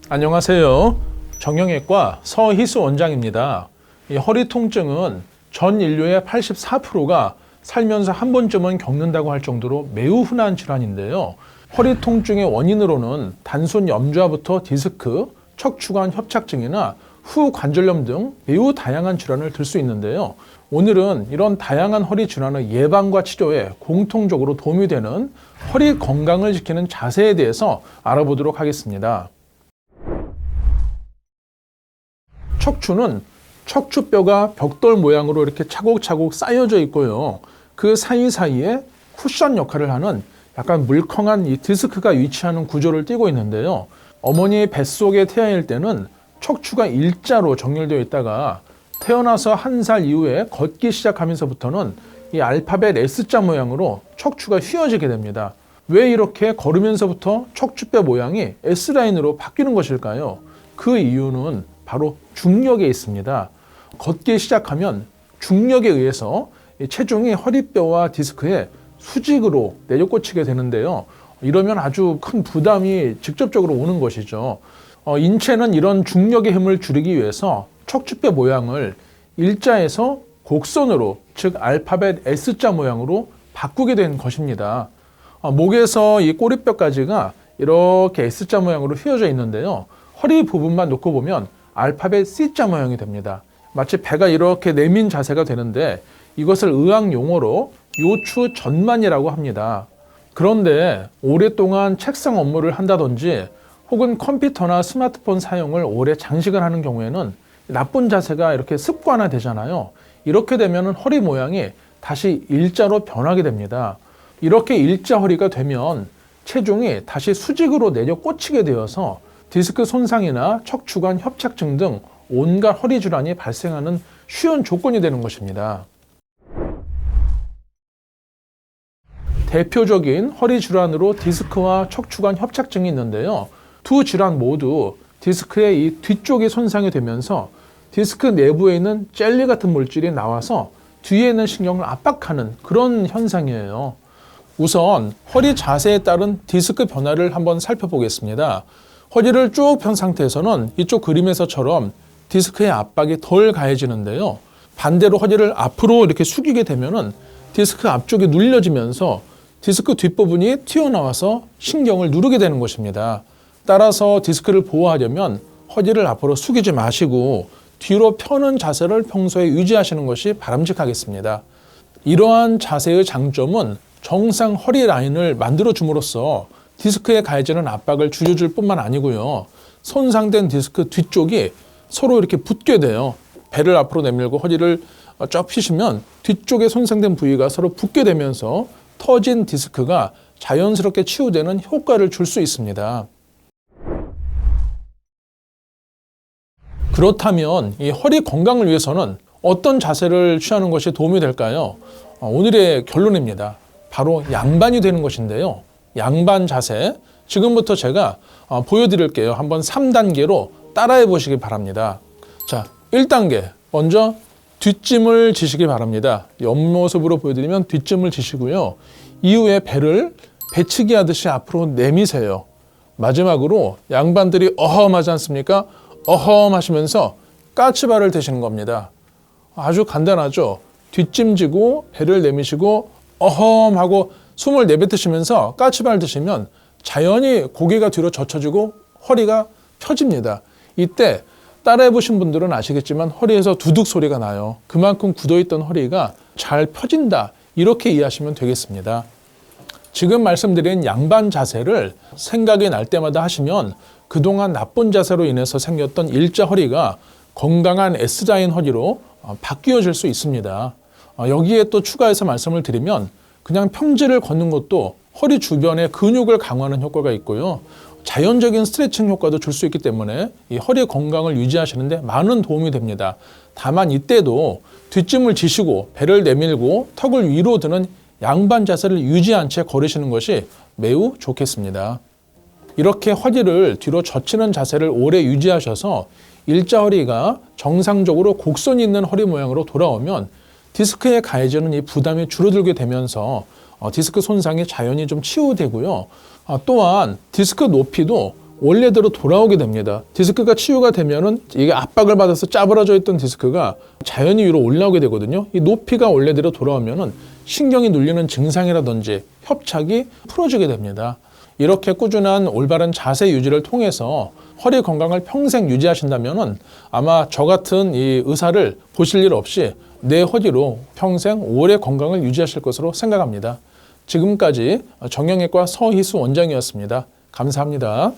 안녕하세요. 정형외과 서희수 원장입니다. 이 허리 통증은 전 인류의 84%가 살면서 한 번쯤은 겪는다고 할 정도로 매우 흔한 질환인데요. 허리 통증의 원인으로는 단순 염좌부터 디스크, 척추관 협착증이나 후관절염 등 매우 다양한 질환을 들 수 있는데요. 오늘은 이런 다양한 허리 질환의 예방과 치료에 공통적으로 도움이 되는 허리 건강을 지키는 자세에 대해서 알아보도록 하겠습니다. 척추는 척추뼈가 벽돌 모양으로 이렇게 차곡차곡 쌓여져 있고요. 그 사이사이에 쿠션 역할을 하는 약간 물컹한 이 디스크가 위치하는 구조를 띠고 있는데요. 어머니의 뱃속에 태아일 때는 척추가 일자로 정렬되어 있다가 태어나서 1살 이후에 걷기 시작하면서부터는 이 알파벳 S자 모양으로 척추가 휘어지게 됩니다. 왜 이렇게 걸으면서부터 척추뼈 모양이 S라인으로 바뀌는 것일까요? 그 이유는 바로 중력에 있습니다. 걷기 시작하면 중력에 의해서 체중이 허리뼈와 디스크에 수직으로 내려꽂히게 되는데요. 이러면 아주 큰 부담이 직접적으로 오는 것이죠. 인체는 이런 중력의 힘을 줄이기 위해서 척추뼈 모양을 일자에서 곡선으로, 즉 알파벳 S자 모양으로 바꾸게 된 것입니다. 목에서 이 꼬리뼈까지가 이렇게 S자 모양으로 휘어져 있는데요. 허리 부분만 놓고 보면 알파벳 C자 모양이 됩니다. 마치 배가 이렇게 내민 자세가 되는데 이것을 의학 용어로 요추 전만이라고 합니다. 그런데 오랫동안 책상 업무를 한다든지 혹은 컴퓨터나 스마트폰 사용을 오래 장시간 하는 경우에는 나쁜 자세가 이렇게 습관화 되잖아요. 이렇게 되면 허리 모양이 다시 일자로 변하게 됩니다. 이렇게 일자 허리가 되면 체중이 다시 수직으로 내려 꽂히게 되어서 디스크 손상이나 척추관 협착증 등 온갖 허리 질환이 발생하는 쉬운 조건이 되는 것입니다. 대표적인 허리 질환으로 디스크와 척추관 협착증이 있는데요. 두 질환 모두 디스크의 이 뒤쪽이 손상이 되면서 디스크 내부에 있는 젤리 같은 물질이 나와서 뒤에 있는 신경을 압박하는 그런 현상이에요. 우선 허리 자세에 따른 디스크 변화를 한번 살펴보겠습니다. 허리를 쭉 편 상태에서는 이쪽 그림에서처럼 디스크의 압박이 덜 가해지는데요. 반대로 허리를 앞으로 이렇게 숙이게 되면은 디스크 앞쪽이 눌려지면서 디스크 뒷부분이 튀어나와서 신경을 누르게 되는 것입니다. 따라서 디스크를 보호하려면 허리를 앞으로 숙이지 마시고 뒤로 펴는 자세를 평소에 유지하시는 것이 바람직하겠습니다. 이러한 자세의 장점은 정상 허리 라인을 만들어 줌으로써 디스크에 가해지는 압박을 줄여줄 뿐만 아니고요. 손상된 디스크 뒤쪽이 서로 이렇게 붙게 돼요. 배를 앞으로 내밀고 허리를 쫙 펴시면 뒤쪽에 손상된 부위가 서로 붙게 되면서 터진 디스크가 자연스럽게 치유되는 효과를 줄 수 있습니다. 그렇다면 이 허리 건강을 위해서는 어떤 자세를 취하는 것이 도움이 될까요? 오늘의 결론입니다. 바로 양반이 되는 것인데요. 양반 자세, 지금부터 제가 보여드릴게요. 한번 3단계로 따라해 보시기 바랍니다. 자, 1단계, 먼저 뒷짐을 지시기 바랍니다. 옆모습으로 보여드리면 뒷짐을 지시고요. 이후에 배를 배치기 하듯이 앞으로 내미세요. 마지막으로 양반들이 어험하지 않습니까? 어험 하시면서 까치발을 대시는 겁니다. 아주 간단하죠? 뒷짐 지고 배를 내미시고 어험 하고 숨을 내뱉으시면서 까치발 드시면 자연히 고개가 뒤로 젖혀지고 허리가 펴집니다. 이때 따라해 보신 분들은 아시겠지만 허리에서 두둑 소리가 나요. 그만큼 굳어있던 허리가 잘 펴진다. 이렇게 이해하시면 되겠습니다. 지금 말씀드린 양반 자세를 생각이 날 때마다 하시면 그동안 나쁜 자세로 인해서 생겼던 일자 허리가 건강한 S라인 허리로 바뀌어질 수 있습니다. 여기에 또 추가해서 말씀을 드리면 그냥 평지를 걷는 것도 허리 주변의 근육을 강화하는 효과가 있고요. 자연적인 스트레칭 효과도 줄 수 있기 때문에 이 허리 건강을 유지하시는데 많은 도움이 됩니다. 다만 이때도 뒷짐을 지시고 배를 내밀고 턱을 위로 드는 양반 자세를 유지한 채 걸으시는 것이 매우 좋겠습니다. 이렇게 허리를 뒤로 젖히는 자세를 오래 유지하셔서 일자 허리가 정상적으로 곡선이 있는 허리 모양으로 돌아오면 디스크에 가해지는 이 부담이 줄어들게 되면서 디스크 손상이 자연히 좀 치유되고요. 또한 디스크 높이도 원래대로 돌아오게 됩니다. 디스크가 치유가 되면은 이게 압박을 받아서 짜부러져 있던 디스크가 자연히 위로 올라오게 되거든요. 이 높이가 원래대로 돌아오면은 신경이 눌리는 증상이라든지 협착이 풀어지게 됩니다. 이렇게 꾸준한 올바른 자세 유지를 통해서 허리 건강을 평생 유지하신다면은 아마 저 같은 이 의사를 보실 일 없이 내 허리로 평생 오래 건강을 유지하실 것으로 생각합니다. 지금까지 정형외과 서희수 원장이었습니다. 감사합니다.